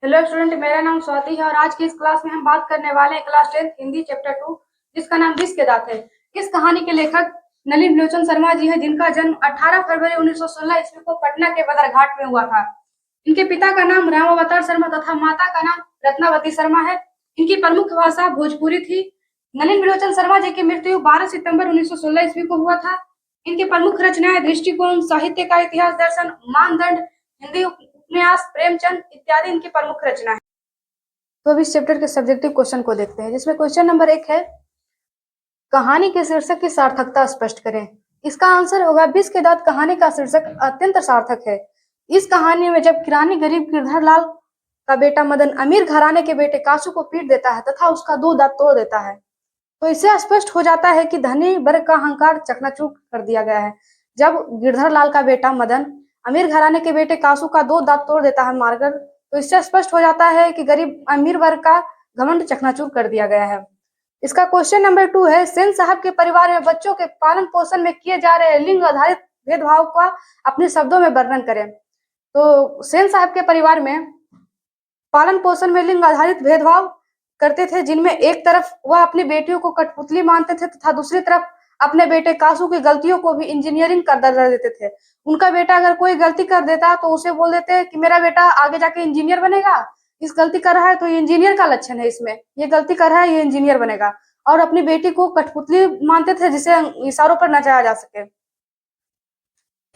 Hello student, मेरा नाम स्वाति है और आज की इस क्लास में हम बात करने वाले हैं क्लास 10 हिंदी चैप्टर 2 जिसका नाम विष के दांत है। इस कहानी के लेखक नलिन लोचन शर्मा जी हैं, जिनका जन्म 18 फरवरी 1916 ईस्वी को पटना के बदरघाट में हुआ था। इनके पिता का नाम रामावतार शर्मा तथा माता का नाम रत्नावती शर्मा है। इनकी प्रमुख भाषा भोजपुरी थी। नलिन लोचन शर्मा जी की मृत्यु 12 सितंबर 1916 ईस्वी को हुआ था। इनकी प्रमुख रचनाएं दृष्टिकोण, साहित्य का इतिहास, दर्शन, मानदंड, हिंदी उपन्यास, प्रेमचंद इत्यादि इनकी प्रमुख रचना है। तो अब इस चैप्टर के सब्जेक्टिव क्वेश्चन को देखते हैं, जिसमें क्वेश्चन नंबर 1 है, कहानी के शीर्षक की सार्थकता स्पष्ट करें। इसका आंसर होगा विष के दांत। कहानी का शीर्षक अत्यंत सार्थक है। इस कहानी में जब किरानी गरीब गिरधर लाल का बेटा मदन अमीर घराने के बेटे कासू को पीट देता है तथा उसका 2 दांत तोड़ देता है, तो इससे स्पष्ट हो जाता है कि धनी वर्ग का अहंकार चकनाचूर कर दिया गया है। जब गिरधर लाल का बेटा मदन अमीर घराने के बेटे कासू का 2 दांत तोड़ देता है मारकर, तो इससे स्पष्ट हो जाता है कि गरीब अमीर वर्ग का घमंड चकनाचूर कर दिया गया है। इसका क्वेश्चन नंबर 2 है, सेन साहब के परिवार में बच्चों के पालन पोषण में किए जा रहे लिंग आधारित भेदभाव का अपने शब्दों में वर्णन करें। तो सेन साहब के परिवार में पालन पोषण में लिंग आधारित भेदभाव करते थे, जिनमें एक तरफ वह अपनी बेटियों को कठपुतली मानते थे तथा दूसरी तरफ अपने बेटे कासू की गलतियों को भी इंजीनियरिंग का दर्जा देते थे। उनका बेटा अगर कोई गलती कर देता तो उसे बोल देते कि मेरा बेटा आगे जाके इंजीनियर बनेगा, इस गलती कर रहा है तो ये इंजीनियर का लक्षण है, इसमें ये गलती कर रहा है, ये इंजीनियर बनेगा। और अपनी बेटी को कठपुतली मानते थे जिसे इशारों पर नचाया जा सके।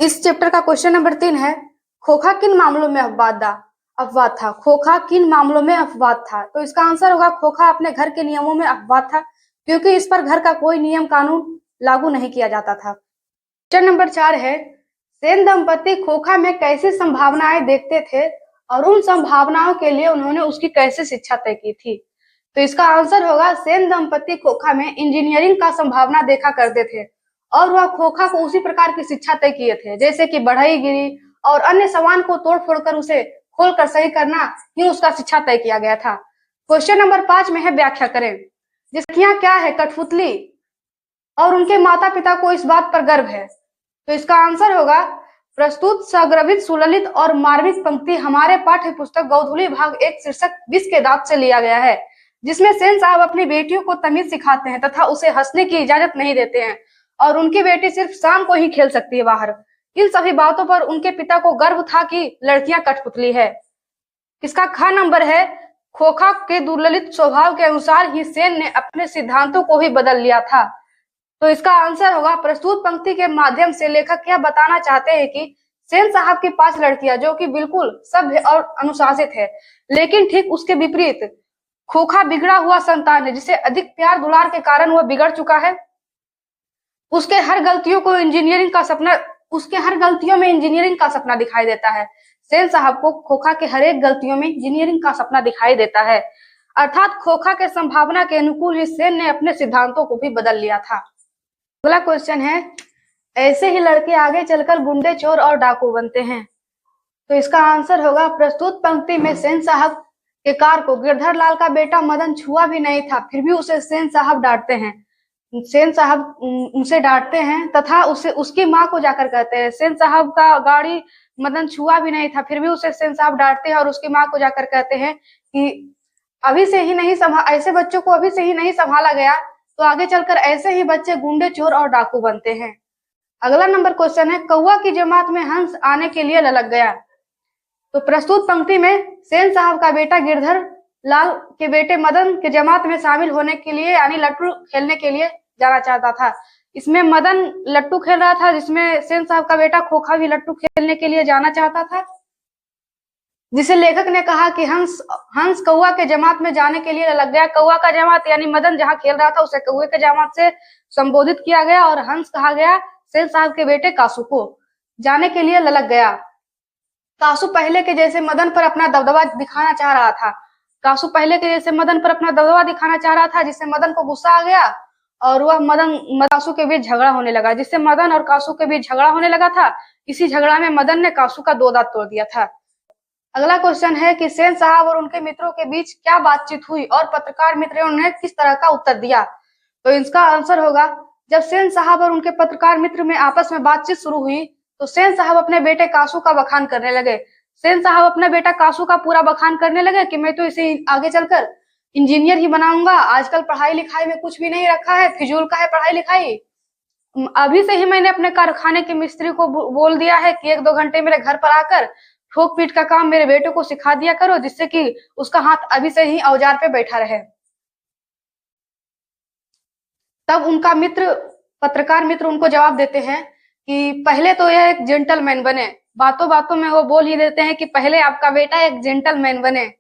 इस चैप्टर का क्वेश्चन नंबर 3 है, खोखा किन मामलों में अपवाद था। खोखा किन मामलों में अपवाद था, तो इसका आंसर होगा खोखा अपने घर के नियमों में अपवाद था, क्योंकि इस पर घर का कोई नियम कानून लागू नहीं किया जाता था। क्वेश्चन नंबर 4 है, सेन दंपति खोखा में कैसी संभावनाएं देखते थे और उन संभावनाओं के लिए उन्होंने उसकी कैसे शिक्षा तय की थी। तो इसका आंसर होगा, सेन दंपति खोखा में इंजीनियरिंग का संभावना देखा करते थे और वह खोखा को उसी प्रकार की शिक्षा तय किए थे, जैसे कि बढ़ईगिरी और अन्य सामान को तोड़ फोड़ कर उसे खोलकर सही करना ही उसका शिक्षा तय किया गया था। क्वेश्चन नंबर 5 में है, व्याख्या करें। जिसकियां क्या है, कठपुतली और उनके माता पिता को इस बात पर गर्व है। तो इसका आंसर होगा, प्रस्तुत सग्रवित सुललित और मार्मिक पंक्ति हमारे पाठ्य पुस्तक गोधूली भाग 1 शीर्षक विष के दांत से लिया गया है, जिसमें सेन साहब अपनी बेटियों को तमीज सिखाते हैं तथा उसे हंसने की इजाजत नहीं देते हैं और उनकी बेटी सिर्फ शाम को ही खेल सकती है बाहर। इन सभी बातों पर उनके पिता को गर्व था कि लड़कियां कठपुतली है। इसका ख नंबर है, खोखा के दुर्ललित स्वभाव के अनुसार ही सेन ने अपने सिद्धांतों को ही बदल लिया था। तो इसका आंसर होगा, प्रस्तुत पंक्ति के माध्यम से लेखक यह बताना चाहते हैं कि सेन साहब की 5 लड़कियां जो कि बिल्कुल सभ्य और अनुशासित है, लेकिन ठीक उसके विपरीत खोखा बिगड़ा हुआ संतान है, जिसे अधिक प्यार दुलार के कारण वह बिगड़ चुका है। उसके हर गलतियों में इंजीनियरिंग का सपना दिखाई देता है। सेन साहब को खोखा के हर एक गलतियों में इंजीनियरिंग का सपना दिखाई देता है, अर्थात खोखा के संभावना के अनुकूल ही सेन ने अपने सिद्धांतों को भी बदल लिया था। अगला क्वेश्चन है, ऐसे ही लड़के आगे चलकर गुंडे, चोर और डाकू बनते हैं। तो इसका आंसर होगा, प्रस्तुत पंक्ति में सेन साहब के कार को गिरधर लाल का बेटा मदन छुआ भी नहीं था, फिर भी उसे सेन साहब डांटते हैं। सेन साहब उसे डांटते हैं तथा उसे उसकी माँ को जाकर कहते हैं, सेन साहब का गाड़ी मदन छुआ भी नहीं था, फिर भी उसे सेन साहब डांटते हैं और उसकी माँ को जाकर कहते हैं कि ऐसे बच्चों को अभी से ही नहीं संभाला गया तो आगे चलकर ऐसे ही बच्चे गुंडे, चोर और डाकू बनते हैं। अगला नंबर क्वेश्चन है, कौवा की जमात में हंस आने के लिए ललक गया। तो प्रस्तुत पंक्ति में सेन साहब का बेटा गिरधर लाल के बेटे मदन के जमात में शामिल होने के लिए यानी लट्टू खेलने के लिए जाना चाहता था। इसमें मदन लट्टू खेल रहा था, जिसमें सेन साहब का बेटा खोखा भी लट्टू खेलने के लिए जाना चाहता था, जिसे लेखक ने कहा कि हंस कौवा के जमात में जाने के लिए लग गया। कौवा का जमात यानी मदन जहां खेल रहा था उसे कौवे के जमात से संबोधित किया गया और हंस कहा गया सेन साहब के बेटे कासू को जाने के लिए ललक गया। कासू पहले के जैसे मदन पर अपना दबदबा दिखाना चाह रहा था। जिससे मदन को गुस्सा आ गया और वह कासू के बीच झगड़ा होने लगा, जिससे मदन और कासू के बीच झगड़ा होने लगा था। इसी झगड़ा में मदन ने कासू का 2 दांत तोड़ दिया था। अगला क्वेश्चन है कि सेन साहब और उनके मित्रों के बीच क्या बातचीत हुई और पत्रकार मित्रों ने किस तरह का उत्तर दिया। तो इसका आंसर होगा, जब सेन साहब और उनके पत्रकार मित्र में आपस में बातचीत शुरू हुई तो सेन साहब अपने बेटे कासू का बखान करने लगे। सेन साहब अपना बेटा कासू का पूरा बखान करने लगे कि मैं तो इसे आगे चलकर इंजीनियर ही बनाऊंगा, आजकल पढ़ाई लिखाई में कुछ भी नहीं रखा है, फिजूल का है पढ़ाई लिखाई। अभी से ही मैंने अपने कारखाने के मिस्त्री को बोल दिया है कि 1-2 घंटे मेरे घर पर आकर ठोक पीट का काम मेरे बेटे को सिखा दिया करो, जिससे कि उसका हाथ अभी से ही औजार पे बैठा रहे। तब उनका मित्र, पत्रकार मित्र उनको जवाब देते हैं कि पहले तो यह एक जेंटलमैन बने। बातों बातों में वो बोल ही देते हैं कि पहले आपका बेटा एक जेंटलमैन बने,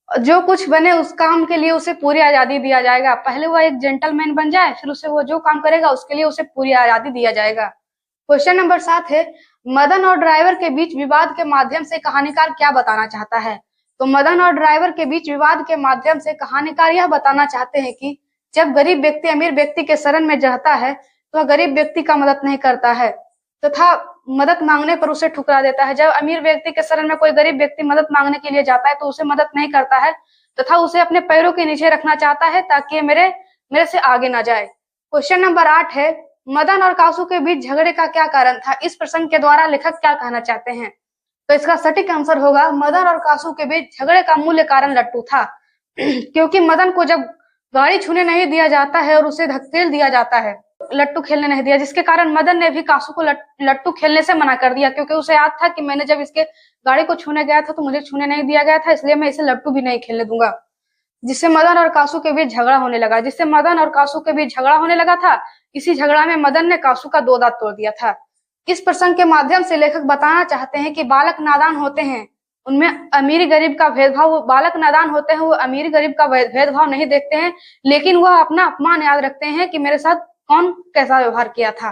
जो कुछ बने उस काम के लिए उसे पूरी आजादी दिया जाएगा। पहले वो एक जेंटलमैन बन जाए, फिर उसे वो जो काम करेगा उसके लिए उसे पूरी आजादी दिया जाएगा। क्वेश्चन नंबर 7 है, मदन और ड्राइवर के बीच विवाद के माध्यम से कहानीकार क्या बताना चाहता है? तो मदन और ड्राइवर के बीच विवाद के माध्यम से कहानीकार यह बताना चाहते हैं कि जब गरीब व्यक्ति अमीर व्यक्ति के शरण में जाता है तो वह गरीब व्यक्ति का मदद नहीं करता है तथा मदद मांगने पर उसे ठुकरा देता है। जब अमीर व्यक्ति के शरण में कोई गरीब व्यक्ति मदद मांगने के लिए जाता है तो उसे मदद नहीं करता है तथा उसे अपने पैरों के नीचे रखना चाहता है ताकि मेरे से आगे ना जाए। क्वेश्चन नंबर 8 है, मदन और कासू के बीच झगड़े का क्या कारण था? इस प्रसंग के द्वारा लेखक क्या कहना चाहते हैं? तो इसका सटीक आंसर होगा, मदन और कासू के बीच झगड़े का मूल्य कारण लट्टू था। क्योंकि मदन को जब गाड़ी छूने नहीं दिया जाता है और उसे धकेल दिया जाता है, लट्टू खेलने नहीं दिया, जिसके कारण मदन ने भी कासू को लट्टू खेलने से मना कर दिया, क्योंकि उसे याद था कि मैंने जब इसके गाड़ी को छूने गया था तो मुझे छूने नहीं दिया गया था, इसलिए मैं इसे लट्टू भी नहीं खेलने दूंगा। जिससे मदन और कासू के बीच झगड़ा होने लगा। इसी झगड़ा में मदन ने कासू का 2 दांत तोड़ दिया था। इस प्रसंग के माध्यम से लेखक बताना चाहते हैं कि बालक नादान होते हैं, उनमें अमीरी गरीब का भेदभाव, बालक नादान होते हैं वो अमीरी गरीब का भेदभाव नहीं देखते हैं, लेकिन वह अपना अपमान याद रखते हैं कि मेरे साथ कौन कैसा व्यवहार किया था।